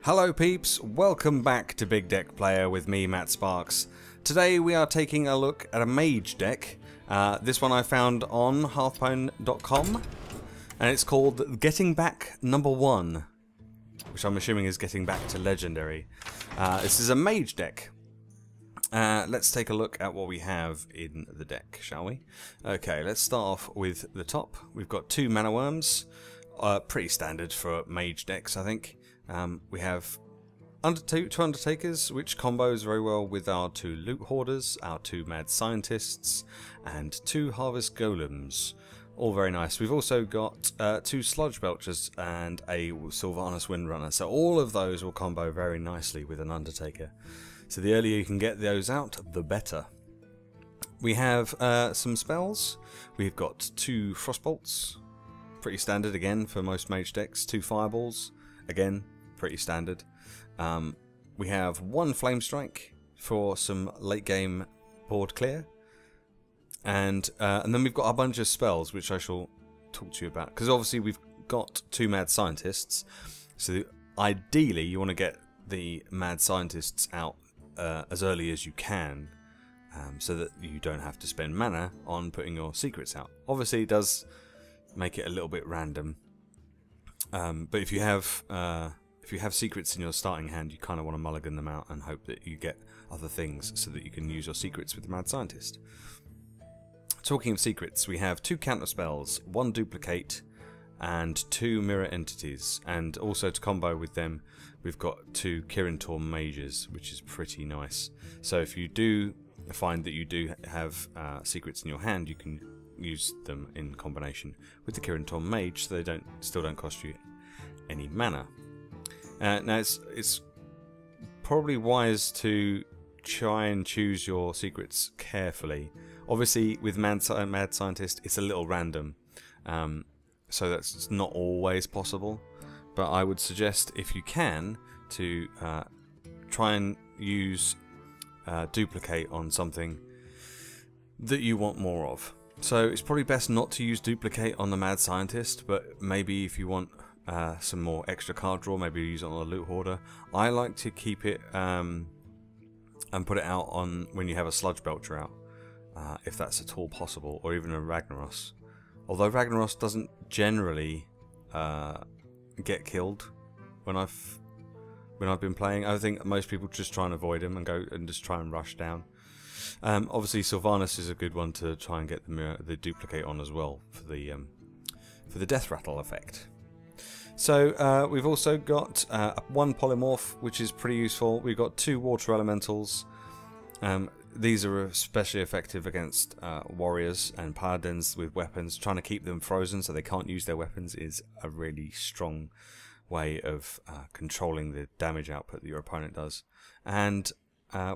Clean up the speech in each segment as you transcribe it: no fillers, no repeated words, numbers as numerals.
Hello peeps, welcome back to Big Deck Player with me, Matt Sparks. Today we are taking a look at a Mage deck. This one I found on Hearthstone.com, and it's called Getting Back Number 1, which I'm assuming is getting back to Legendary. This is a Mage deck. Let's take a look at what we have in the deck, shall we? Okay, let's start off with the top. We've got 2 Mana Worms, pretty standard for Mage decks, I think. We have two Undertakers, which combos very well with our 2 Loot Hoarders, our 2 Mad Scientists, and 2 Harvest Golems. All very nice. We've also got 2 Sludge Belchers and a Sylvanas Windrunner, so all of those will combo very nicely with an Undertaker. So the earlier you can get those out, the better. We have some spells. We've got 2 Frostbolts, pretty standard again for most Mage decks. 2 Fireballs, again pretty standard. We have 1 Flame Strike for some late game board clear, and then we've got a bunch of spells which I shall talk to you about, because obviously we've got 2 Mad Scientists, so ideally you want to get the Mad Scientists out as early as you can, so that you don't have to spend mana on putting your secrets out. Obviously it does make it a little bit random, but if you have secrets in your starting hand, you kind of want to mulligan them out and hope that you get other things so that you can use your secrets with the Mad Scientist. Talking of secrets, we have 2 counter spells, 1 duplicate, and 2 mirror entities, and also to combo with them we've got 2 Kirin Mages, which is pretty nice. So if you do find that you do have secrets in your hand, you can use them in combination with the Kirin Mage, so they still don't cost you any mana. Now it's probably wise to try and choose your secrets carefully. Obviously with Mad Scientist it's a little random, so that's not always possible, but I would suggest, if you can, to try and use duplicate on something that you want more of. So it's probably best not to use duplicate on the Mad Scientist, but maybe if you want some more extra card draw, maybe use it on a Loot Hoarder. I like to keep it and put it out on when you have a Sludge Belcher out, if that's at all possible, or even a Ragnaros. Although Ragnaros doesn't generally get killed when I've been playing. I think most people just try and avoid him and go and just try and rush down. Obviously Sylvanas is a good one to try and get the duplicate on as well for the Death Rattle effect. So we've also got 1 Polymorph, which is pretty useful. We've got 2 Water Elementals. These are especially effective against warriors and paladins with weapons. Trying to keep them frozen so they can't use their weapons is a really strong way of controlling the damage output that your opponent does. And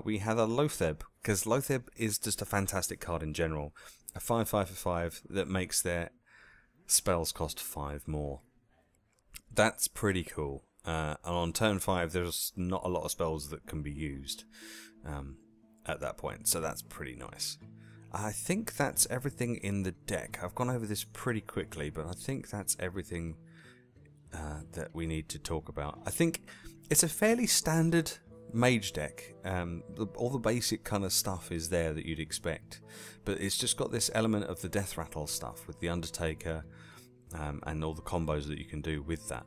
we have a Loatheb, because Loatheb is just a fantastic card in general. A 5/5 for 5 that makes their spells cost 5 more. That's pretty cool. And on turn 5 there's not a lot of spells that can be used at that point, so that's pretty nice. I think that's everything in the deck. I've gone over this pretty quickly, but I think that's everything that we need to talk about. I think it's a fairly standard Mage deck. All the basic kind of stuff is there that you'd expect, but it's just got this element of the Death Rattle stuff with the Undertaker, and all the combos that you can do with that.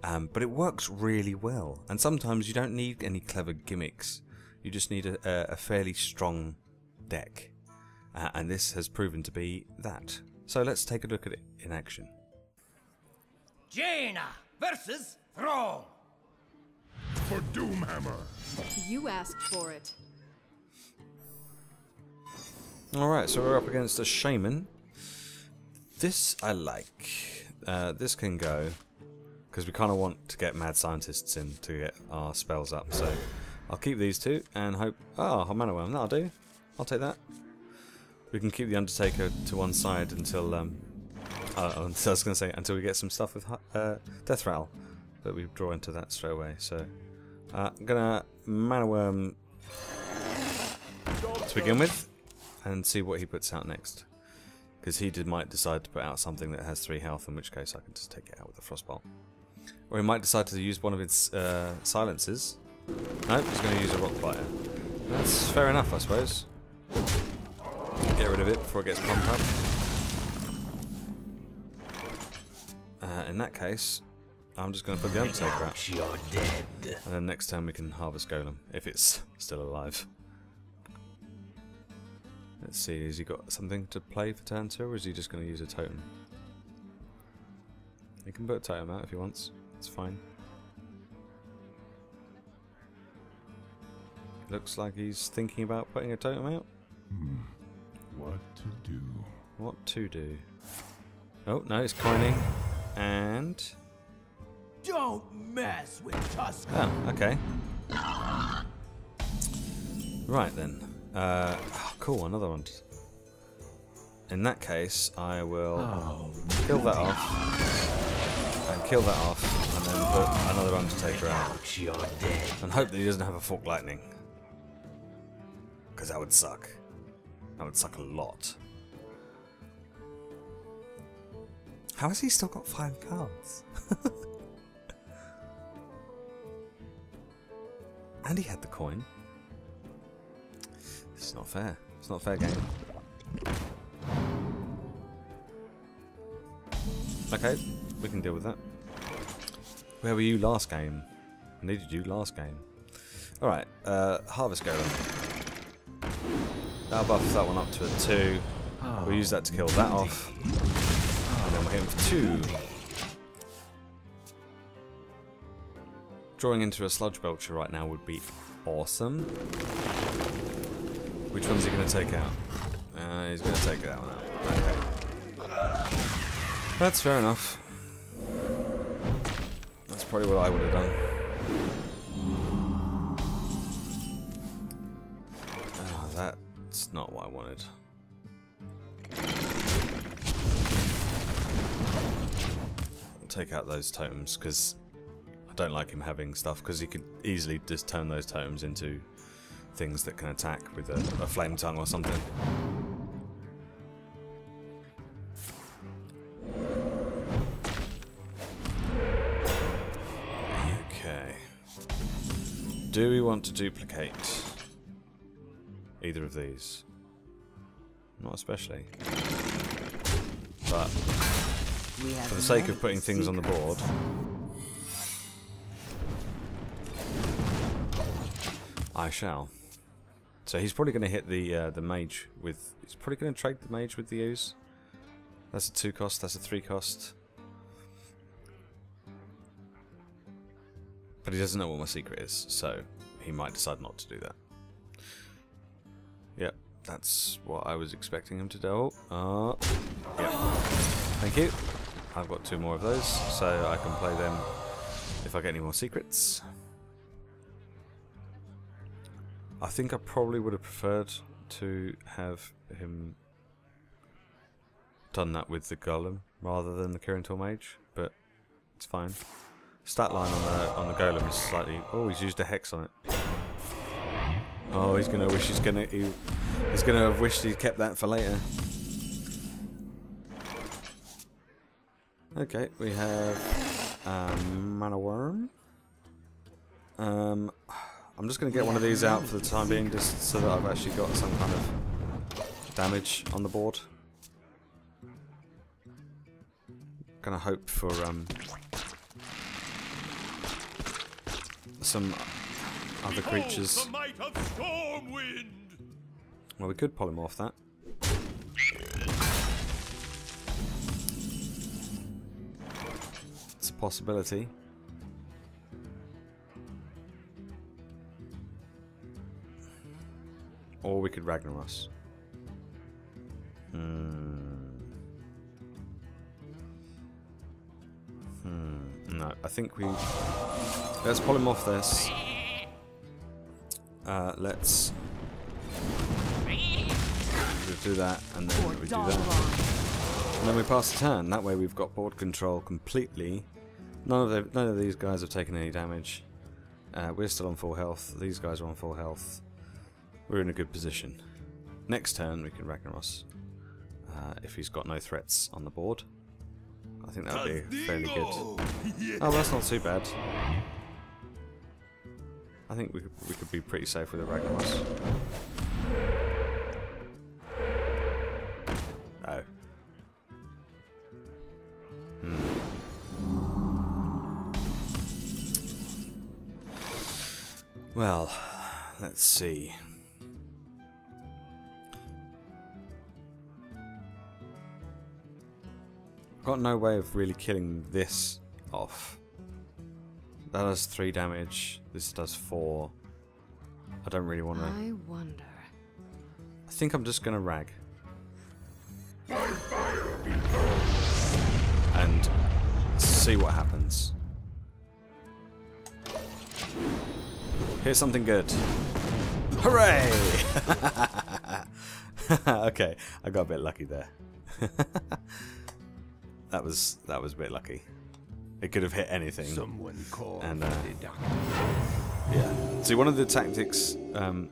But it works really well, and sometimes you don't need any clever gimmicks. You just need a fairly strong deck, and this has proven to be that. So let's take a look at it in action. Jaina versus Throne. For Doomhammer. You asked for it. Alright, so we're up against a Shaman. This I like. This can go, because we kind of want to get Mad Scientists in to get our spells up. So I'll keep these 2 and hope... Oh, a Mana Worm, that'll do. I'll take that. We can keep the Undertaker to one side until... I was going to say, until we get some stuff with Death Rattle. But we draw into that straight away. So I'm going to Mana Worm to begin with, and see what he puts out next. Because he might decide to put out something that has 3 health, in which case I can just take it out with a Frostbolt. Or he might decide to use one of its silences. No, he's going to use a rock biter. That's fair enough, I suppose. Get rid of it before it gets pumped up. In that case, I'm just going to put the Undertaker out. You're dead. And then next time we can harvest Golem, if it's still alive. Let's see, has he got something to play for turn 2, or is he just going to use a totem? He can put a totem out if he wants, it's fine. Looks like he's thinking about putting a totem out. What to do? What to do? Oh, no, it's coining. And... Don't mess with Tusk. oh, okay. Right then. Cool, another one. In that case, I will kill that off. And kill that off. And then put another Undertaker out. You're dead. And hope that he doesn't have a Fork Lightning. Because that would suck. That would suck a lot. How has he still got 5 cards? And he had the coin. This is not fair. It's not a fair game. Okay, we can deal with that. Where were you last game? I needed you last game. Alright, Harvest Golem. That'll buff that one up to a 2. We'll use that to kill that off. And then we'll hit him for 2. Drawing into a Sludge Belcher right now would be awesome. Which one's he going to take out? He's going to take that one out. Okay. That's fair enough. That's probably what I would have done. Oh, that's not what I wanted. I'll take out those totems because I don't like him having stuff, because he could easily just turn those totems into things that can attack with a flame tongue or something. Okay. Do we want to duplicate either of these? Not especially. But for the sake of putting things on the board, I shall. So he's probably going to hit the Mage with... He's probably going to trade the Mage with the Ooze. That's a 2 cost, that's a 3 cost. But he doesn't know what my secret is, so he might decide not to do that. Yep, that's what I was expecting him to do. Yep. Thank you. I've got 2 more of those, so I can play them if I get any more secrets. I think I probably would have preferred to have him done that with the Golem rather than the Kirintor Mage, but it's fine. Stat line on the Golem is slightly... Oh, he's used a Hex on it. Oh, he's gonna wish he's gonna have wished he'd kept that for later. Okay, we have Mana Worm. I'm just going to get one of these out for the time being, just so that I've actually got some kind of damage on the board. Gonna hope for some other creatures. Well, we could polymorph that. It's a possibility. Or we could Ragnaros. No, I think we... Let's polymorph this. Let's... We'll do that, and then we do that. And then we pass the turn. That way we've got board control completely. None of these guys have taken any damage. We're still on full health. These guys are on full health. We're in a good position. Next turn we can Ragnaros. If he's got no threats on the board. I think that would be fairly good. Oh, that's not too bad. I think we could be pretty safe with the Ragnaros. Oh. Well, let's see. Got no way of really killing this off. That does 3 damage. This does 4. I don't really want to. I wonder. I think I'm just gonna rag. And see what happens. Here's something good. Hooray! Okay, I got a bit lucky there. that was a bit lucky. It could have hit anything. Someone call and yeah. See, one of the tactics. I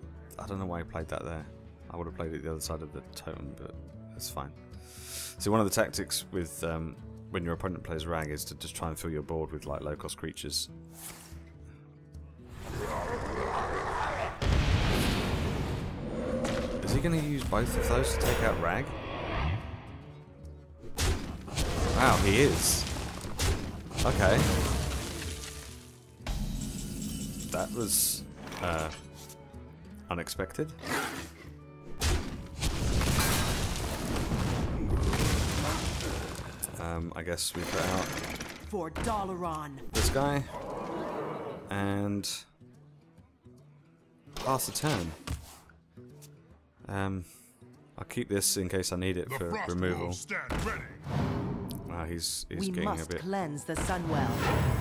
don't know why I played that there. I would have played it the other side of the totem, but it's fine. See, one of the tactics with when your opponent plays rag is to just try and fill your board with like low-cost creatures. Is he going to use both of those to take out rag? Wow, he is. Okay. That was unexpected. I guess we put out for $1 this guy and pass the turn. I'll keep this in case I need it for removal. Wow, he's getting a bit. Cleanse the Sunwell.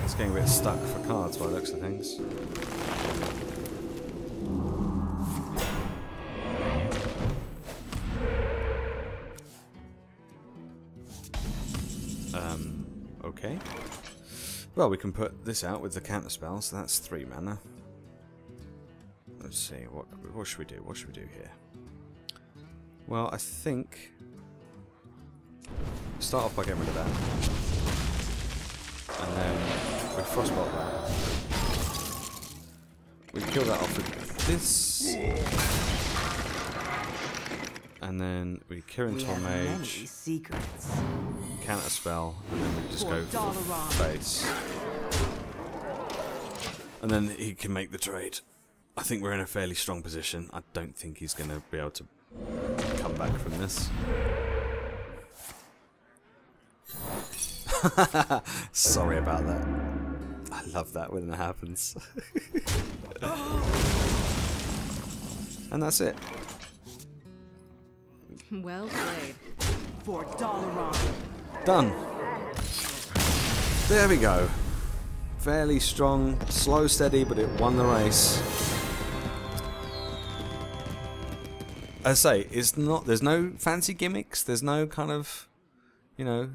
He's getting a bit stuck for cards by the looks of things. Okay. Well, we can put this out with the counter spell, so that's 3 mana. Let's see, what should we do? What should we do here? Well, I think start off by getting rid of that, and then we frostbolt that. We kill that off with this, and then we Kirin Mage, counter spell, and then we just go for face, and then he can make the trade. I think we're in a fairly strong position. I don't think he's going to be able to come back from this. Sorry about that. I love that when it happens. And that's it. Well played. For $1. Done. There we go. Fairly strong, slow, steady, but it won the race. As I say, it's not. There's no fancy gimmicks. There's no kind of, you know,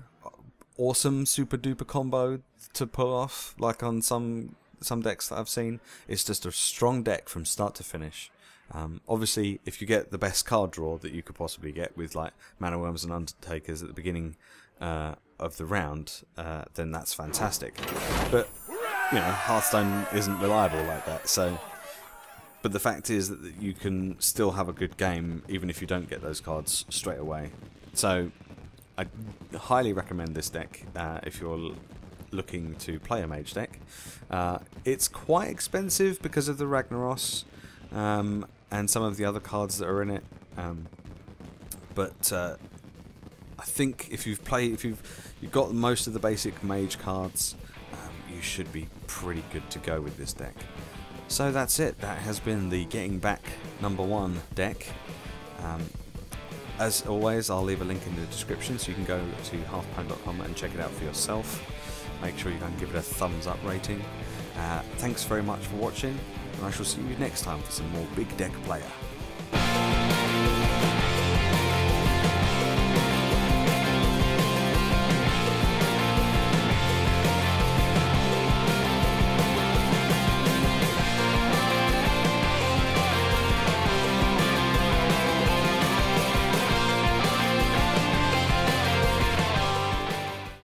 awesome super duper combo to pull off like on some decks that I've seen. It's just a strong deck from start to finish. Obviously, if you get the best card draw that you could possibly get with like Mana Worms and Undertakers at the beginning of the round, then that's fantastic. But you know, Hearthstone isn't reliable like that. So, but the fact is that you can still have a good game even if you don't get those cards straight away. So, I highly recommend this deck if you're looking to play a Mage deck. It's quite expensive because of the Ragnaros and some of the other cards that are in it. But I think if you've got most of the basic Mage cards, you should be pretty good to go with this deck. So that's it. That has been the Getting Back #1 deck. As always, I'll leave a link in the description so you can go to hearthstone.com and check it out for yourself. Make sure you can give it a thumbs up rating. Thanks very much for watching, and I shall see you next time for some more Big Deck Playa.